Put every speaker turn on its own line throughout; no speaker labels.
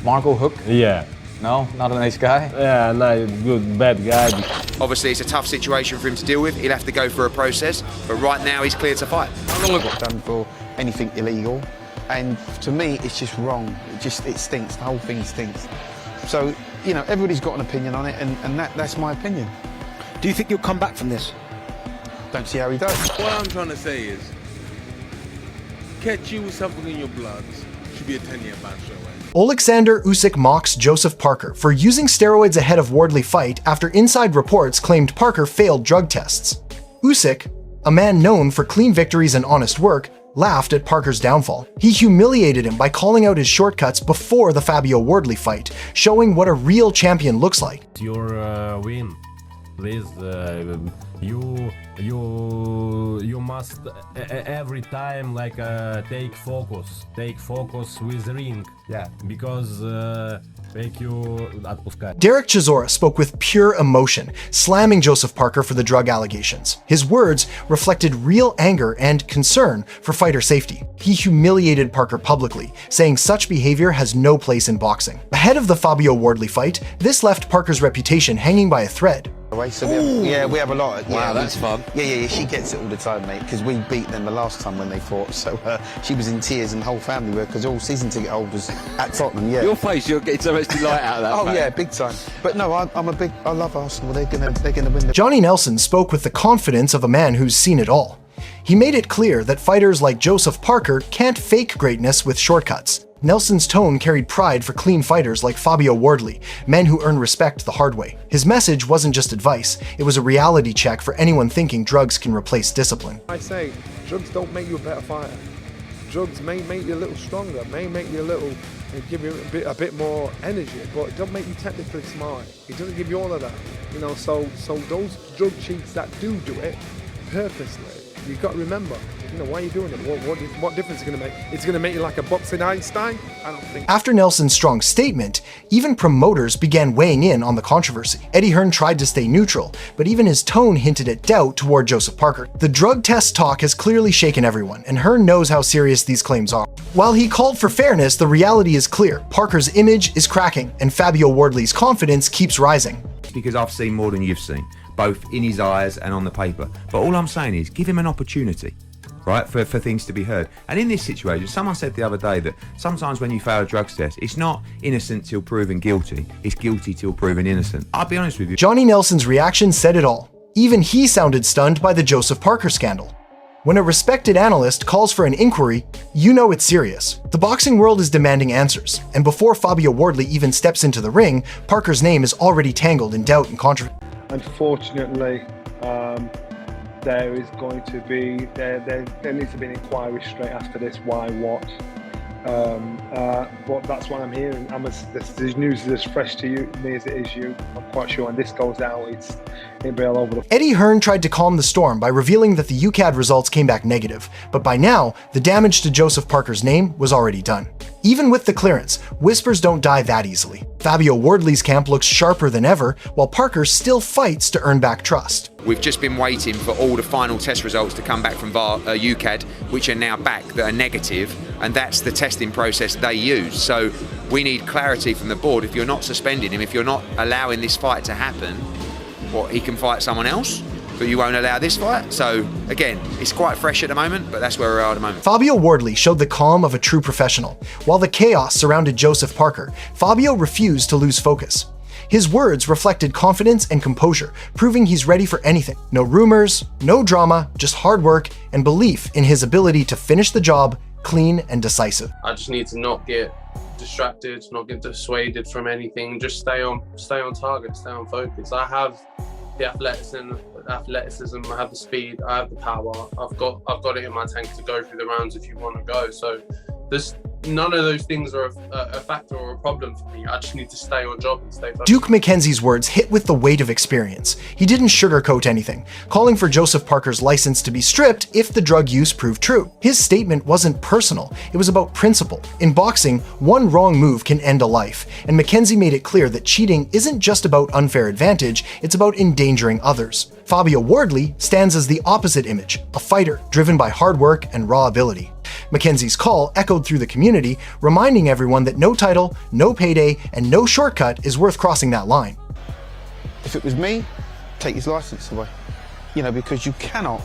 Marco Hook?
Yeah.
No, not a nice guy.
Yeah, no, good, bad guy.
Obviously, it's a tough situation for him to deal with. He'll have to go through a process, but right now he's clear to fight.
How long have I done for anything illegal? And to me, it's just wrong. It stinks. The whole thing stinks. So, you know, everybody's got an opinion on it, and that's my opinion.
Do you think you'll come back from this?
Don't see how he does.
What I'm trying to say is, catch you with something in your blood should be a 10-year ban straight away.
Oleksandr Usyk mocks Joseph Parker for using steroids ahead of Wardley fight after inside reports claimed Parker failed drug tests. Usyk, a man known for clean victories and honest work, laughed at Parker's downfall. He humiliated him by calling out his shortcuts before the Fabio Wardley fight, showing what a real champion looks like.
Your win, please. You must every time like take focus with ring. Yeah, because make you отпускать.
Derek Chisora spoke with pure emotion, slamming Joseph Parker for the drug allegations. His words reflected real anger and concern for fighter safety. He humiliated Parker publicly, saying such behavior has no place in boxing. Ahead of the Fabio Wardley fight, this left Parker's reputation hanging by a thread.
So we have a lot.
Wow, that's fun.
Yeah, she gets it all the time, mate, because we beat them the last time when they fought. So she was in tears and the whole family were, because all season ticket holders at Tottenham, yeah.
Your face, you're getting so much delight out of that.
Oh,
mate.
yeah, big time. But no, I love Arsenal. They're gonna win the...
Johnny Nelson spoke with the confidence of a man who's seen it all. He made it clear that fighters like Joseph Parker can't fake greatness with shortcuts. Nelson's tone carried pride for clean fighters like Fabio Wardley, men who earn respect the hard way. His message wasn't just advice, it was a reality check for anyone thinking drugs can replace discipline.
I say, drugs don't make you a better fighter. Drugs may make you a little stronger, may make you a little, give you a bit more energy, but it don't make you technically smart. It doesn't give you all of that. You know, so those drug cheats that do it purposely, you've got to remember, you know, why are you doing it? What difference is it going to make? It's going to make you like a boxing Einstein? I don't think.
After Nelson's strong statement, even promoters began weighing in on the controversy. Eddie Hearn tried to stay neutral, but even his tone hinted at doubt toward Joseph Parker. The drug test talk has clearly shaken everyone, and Hearn knows how serious these claims are. While he called for fairness, the reality is clear. Parker's image is cracking, and Fabio Wardley's confidence keeps rising.
Because I've seen more than you've seen, both in his eyes and on the paper. But all I'm saying is, give him an opportunity, right, for things to be heard. And in this situation, someone said the other day that sometimes when you fail a drugs test, it's not innocent till proven guilty, it's guilty till proven innocent. I'll be honest with you.
Johnny Nelson's reaction said it all. Even he sounded stunned by the Joseph Parker scandal. When a respected analyst calls for an inquiry, you know it's serious. The boxing world is demanding answers, and before Fabio Wardley even steps into the ring, Parker's name is already tangled in doubt and controversy.
Unfortunately, there is going to be, there needs to be an inquiry straight after this, why, what. But that's what I'm hearing. This news is as fresh to me as it is you. I'm quite sure when this goes out, it'll be all over the...
Eddie Hearn tried to calm the storm by revealing that the UCAD results came back negative, but by now, the damage to Joseph Parker's name was already done. Even with the clearance, whispers don't die that easily. Fabio Wardley's camp looks sharper than ever, while Parker still fights to earn back trust.
We've just been waiting for all the final test results to come back from UCAD, which are now back, that are negative, and that's the testing process they use. So we need clarity from the board. If you're not suspending him, if you're not allowing this fight to happen, he can fight someone else, but you won't allow this fight. So again, it's quite fresh at the moment, but that's where we are at the moment.
Fabio Wardley showed the calm of a true professional. While the chaos surrounded Joseph Parker, Fabio refused to lose focus. His words reflected confidence and composure, proving he's ready for anything. No rumors, no drama, just hard work and belief in his ability to finish the job clean and decisive.
I just need to not get distracted, not get dissuaded from anything, just stay on target, stay on focus. I have the athleticism, I have the speed, I have the power. I've got it in my tank to go through the rounds if you want to go. So none of those things are a factor or a problem for me. I just need to stay on job and stay focused.
Duke McKenzie's words hit with the weight of experience. He didn't sugarcoat anything, calling for Joseph Parker's license to be stripped if the drug use proved true. His statement wasn't personal, it was about principle. In boxing, one wrong move can end a life, and McKenzie made it clear that cheating isn't just about unfair advantage, it's about endangering others. Fabio Wardley stands as the opposite image, a fighter driven by hard work and raw ability. Mackenzie's call echoed through the community, reminding everyone that no title, no payday, and no shortcut is worth crossing that line.
If it was me, take his license away. You know, because you cannot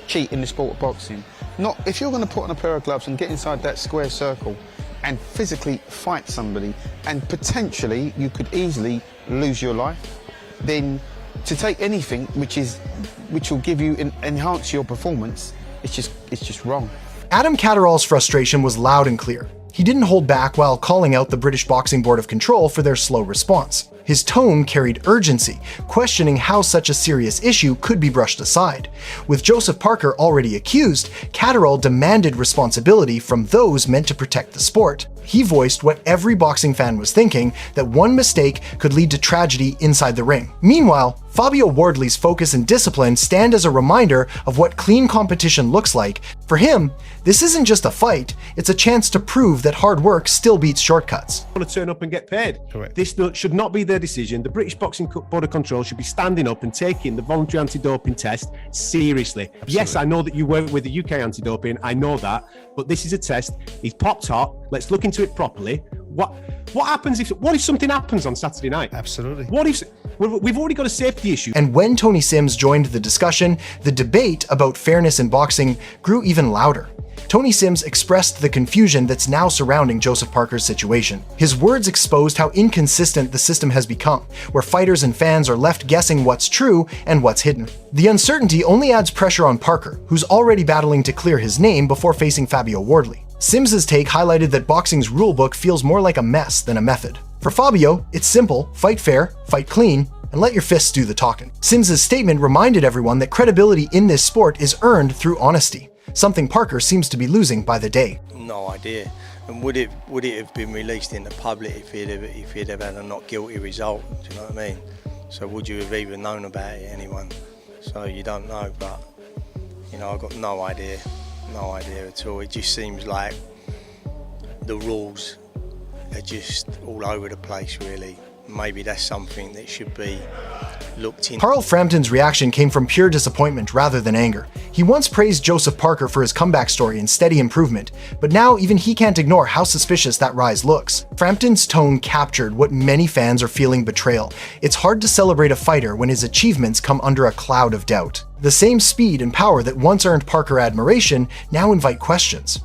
cheat in the sport of boxing. Not if you're going to put on a pair of gloves and get inside that square circle and physically fight somebody, and potentially you could easily lose your life, then to take anything which will give you enhance your performance, it's just wrong.
Adam Catterall's frustration was loud and clear. He didn't hold back while calling out the British Boxing Board of Control for their slow response. His tone carried urgency, questioning how such a serious issue could be brushed aside. With Joseph Parker already accused, Catterall demanded responsibility from those meant to protect the sport. He voiced what every boxing fan was thinking, that one mistake could lead to tragedy inside the ring. Meanwhile, Fabio Wardley's focus and discipline stand as a reminder of what clean competition looks like. For him, this isn't just a fight, it's a chance to prove that hard work still beats shortcuts.
Want to turn up and get paid.
Correct.
This should not be their decision. The British Boxing Board of Control should be standing up and taking the voluntary anti-doping test seriously. Absolutely. Yes, I know that you work with the UK anti-doping, I know that, but this is a test. He's popped hot. Let's look into it properly. What happens if something happens on Saturday night?
Absolutely.
What if we've already got a safety issue?
And when Tony Sims joined the discussion, the debate about fairness in boxing grew even louder. Tony Sims expressed the confusion that's now surrounding Joseph Parker's situation. His words exposed how inconsistent the system has become, where fighters and fans are left guessing what's true and what's hidden. The uncertainty only adds pressure on Parker, who's already battling to clear his name before facing Fabio Wardley. Sims's take highlighted that boxing's rulebook feels more like a mess than a method. For Fabio, it's simple: fight fair, fight clean, and let your fists do the talking. Sims's statement reminded everyone that credibility in this sport is earned through honesty, something Parker seems to be losing by the day.
No idea. And would it have been released in the public if he'd have had a not guilty result? Do you know what I mean? So would you have even known about it, anyone? So you don't know, but you know, I've got no idea at all. It just seems like the rules are just all over the place, really. Maybe that's something that should be looked into.
Carl Frampton's reaction came from pure disappointment rather than anger. He once praised Joseph Parker for his comeback story and steady improvement, but now even he can't ignore how suspicious that rise looks. Frampton's tone captured what many fans are feeling: betrayal. It's hard to celebrate a fighter when his achievements come under a cloud of doubt. The same speed and power that once earned Parker admiration now invite questions.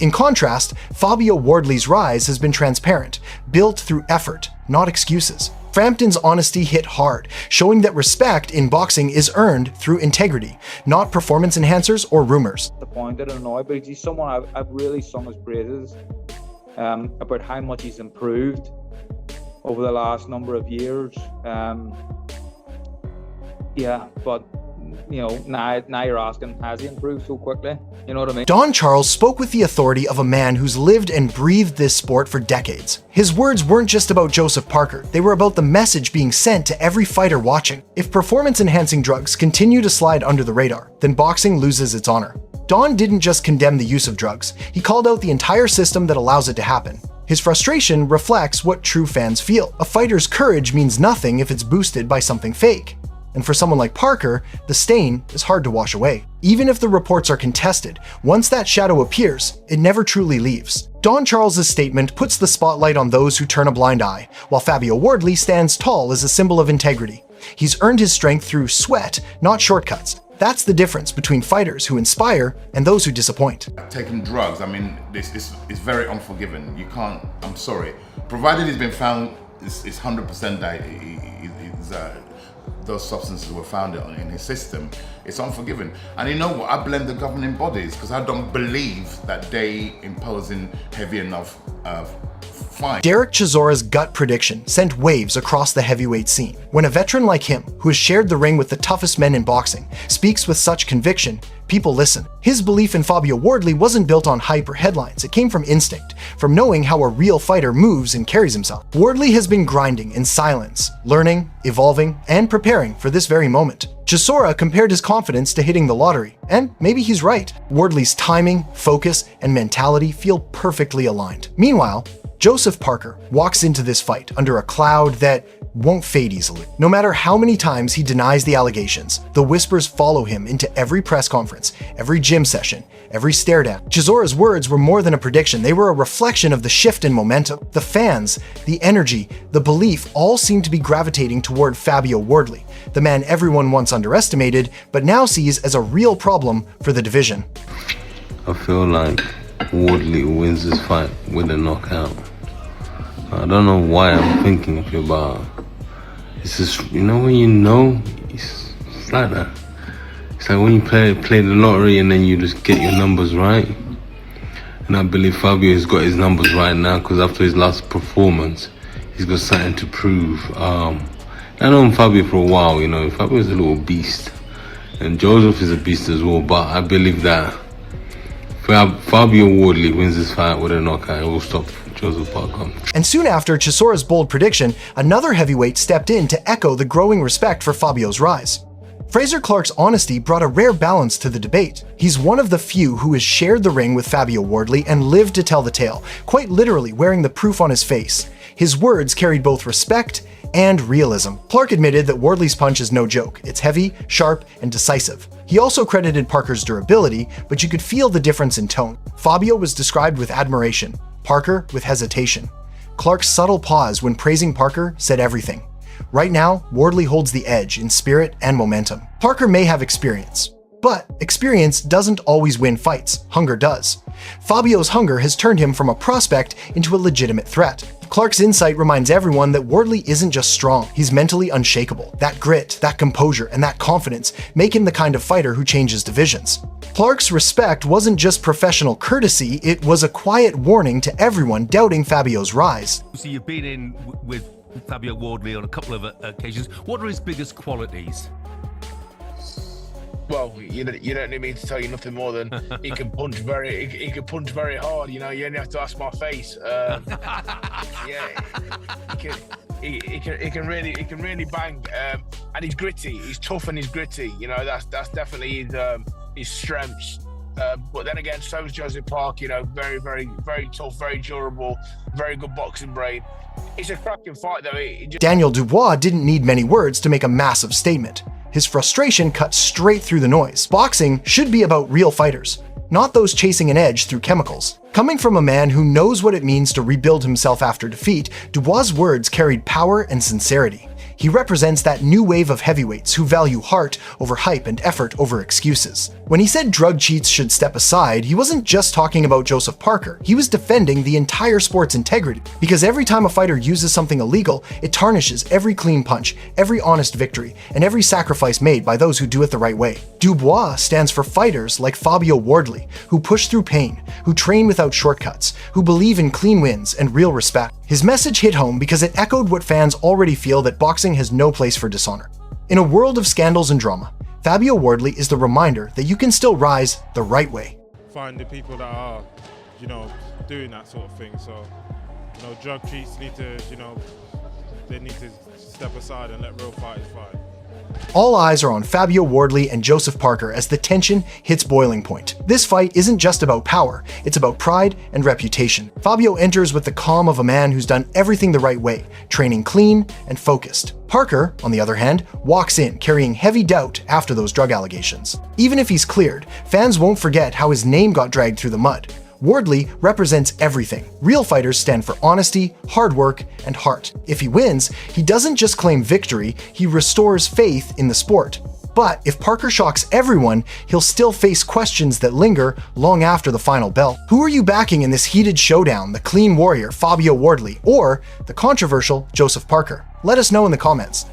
In contrast, Fabio Wardley's rise has been transparent, built through effort, not excuses. Frampton's honesty hit hard, showing that respect in boxing is earned through integrity, not performance enhancers or rumors.
Disappointed and annoyed, but he's someone I've really sung his praises about how much he's improved over the last number of years. Yeah, but you know, now you're asking, has he improved so quickly? You know what I mean?
Don Charles spoke with the authority of a man who's lived and breathed this sport for decades. His words weren't just about Joseph Parker, they were about the message being sent to every fighter watching. If performance-enhancing drugs continue to slide under the radar, then boxing loses its honor. Don didn't just condemn the use of drugs, he called out the entire system that allows it to happen. His frustration reflects what true fans feel. A fighter's courage means nothing if it's boosted by something fake. And for someone like Parker, the stain is hard to wash away. Even if the reports are contested, once that shadow appears, it never truly leaves. Don Charles's statement puts the spotlight on those who turn a blind eye, while Fabio Wardley stands tall as a symbol of integrity. He's earned his strength through sweat, not shortcuts. That's the difference between fighters who inspire and those who disappoint.
Taking drugs, I mean, this is very unforgiving. You can't, I'm sorry. Provided he's been found, it's 100% that those substances were found in his system, it's unforgiving. And you know what, I blame the governing bodies because I don't believe that they imposing heavy enough fine.
Derek Chisora's gut prediction sent waves across the heavyweight scene. When a veteran like him, who has shared the ring with the toughest men in boxing, speaks with such conviction, people listen. His belief in Fabio Wardley wasn't built on hype or headlines, it came from instinct, from knowing how a real fighter moves and carries himself. Wardley has been grinding in silence, learning, evolving, and preparing for this very moment. Chisora compared his confidence to hitting the lottery, and maybe he's right. Wardley's timing, focus, and mentality feel perfectly aligned. Meanwhile, Joseph Parker walks into this fight under a cloud that won't fade easily. No matter how many times he denies the allegations, the whispers follow him into every press conference, every gym session, every stare down. Chisora's words were more than a prediction, they were a reflection of the shift in momentum. The fans, the energy, the belief all seemed to be gravitating toward Fabio Wardley, the man everyone once underestimated, but now sees as a real problem for the division.
I feel like Wardley wins this fight with a knockout. I don't know why I'm thinking of it, but it's just, you know, when you know, it's like that. It's like when you play the lottery and then you just get your numbers right. And I believe Fabio has got his numbers right now, because after his last performance, he's got something to prove. I know Fabio for a while, you know, Fabio is a little beast. And Joseph is a beast as well, but I believe that Fabio Wardley wins this fight with a knockout. It will stop Joseph Parker.
And soon after Chisora's bold prediction, another heavyweight stepped in to echo the growing respect for Fabio's rise. Frazer Clarke's honesty brought a rare balance to the debate. He's one of the few who has shared the ring with Fabio Wardley and lived to tell the tale, quite literally wearing the proof on his face. His words carried both respect and realism. Clarke admitted that Wardley's punch is no joke. It's heavy, sharp, and decisive. He also credited Parker's durability, but you could feel the difference in tone. Fabio was described with admiration, Parker with hesitation. Clarke's subtle pause when praising Parker said everything. Right now, Wardley holds the edge in spirit and momentum. Parker may have experience, but experience doesn't always win fights. Hunger does. Fabio's hunger has turned him from a prospect into a legitimate threat. Clarke's insight reminds everyone that Wardley isn't just strong, he's mentally unshakable. That grit, that composure, and that confidence make him the kind of fighter who changes divisions. Clarke's respect wasn't just professional courtesy, it was a quiet warning to everyone doubting Fabio's rise.
So you've been in with Fabio Wardley on a couple of occasions. What are his biggest qualities?
Well, you don't need me to tell you nothing more than he can punch very hard. You know, you only have to ask my face. Yeah, he can really bang, and he's gritty. He's tough and he's gritty. You know, that's definitely his strengths. But then again, so is Joseph Parker. You know, very tough, very durable, very good boxing brain. It's a cracking fight, though.
Daniel Dubois didn't need many words to make a massive statement. His frustration cut straight through the noise. Boxing should be about real fighters, not those chasing an edge through chemicals. Coming from a man who knows what it means to rebuild himself after defeat, Dubois' words carried power and sincerity. He represents that new wave of heavyweights who value heart over hype and effort over excuses. When he said drug cheats should step aside, he wasn't just talking about Joseph Parker. He was defending the entire sport's integrity. Because every time a fighter uses something illegal, it tarnishes every clean punch, every honest victory, and every sacrifice made by those who do it the right way. Dubois stands for fighters like Fabio Wardley, who push through pain, who train without shortcuts, who believe in clean wins and real respect. His message hit home because it echoed what fans already feel, that boxing has no place for dishonor. In a world of scandals and drama, Fabio Wardley is the reminder that you can still rise the right way.
Find the people that are, you know, doing that sort of thing. So, you know, drug cheats need to, you know, they need to step aside and let real fighters fight.
All eyes are on Fabio Wardley and Joseph Parker as the tension hits boiling point. This fight isn't just about power, it's about pride and reputation. Fabio enters with the calm of a man who's done everything the right way, training clean and focused. Parker, on the other hand, walks in carrying heavy doubt after those drug allegations. Even if he's cleared, fans won't forget how his name got dragged through the mud. Wardley represents everything. Real fighters stand for honesty, hard work, and heart. If he wins, he doesn't just claim victory, he restores faith in the sport. But if Parker shocks everyone, he'll still face questions that linger long after the final bell. Who are you backing in this heated showdown, the clean warrior Fabio Wardley or the controversial Joseph Parker? Let us know in the comments.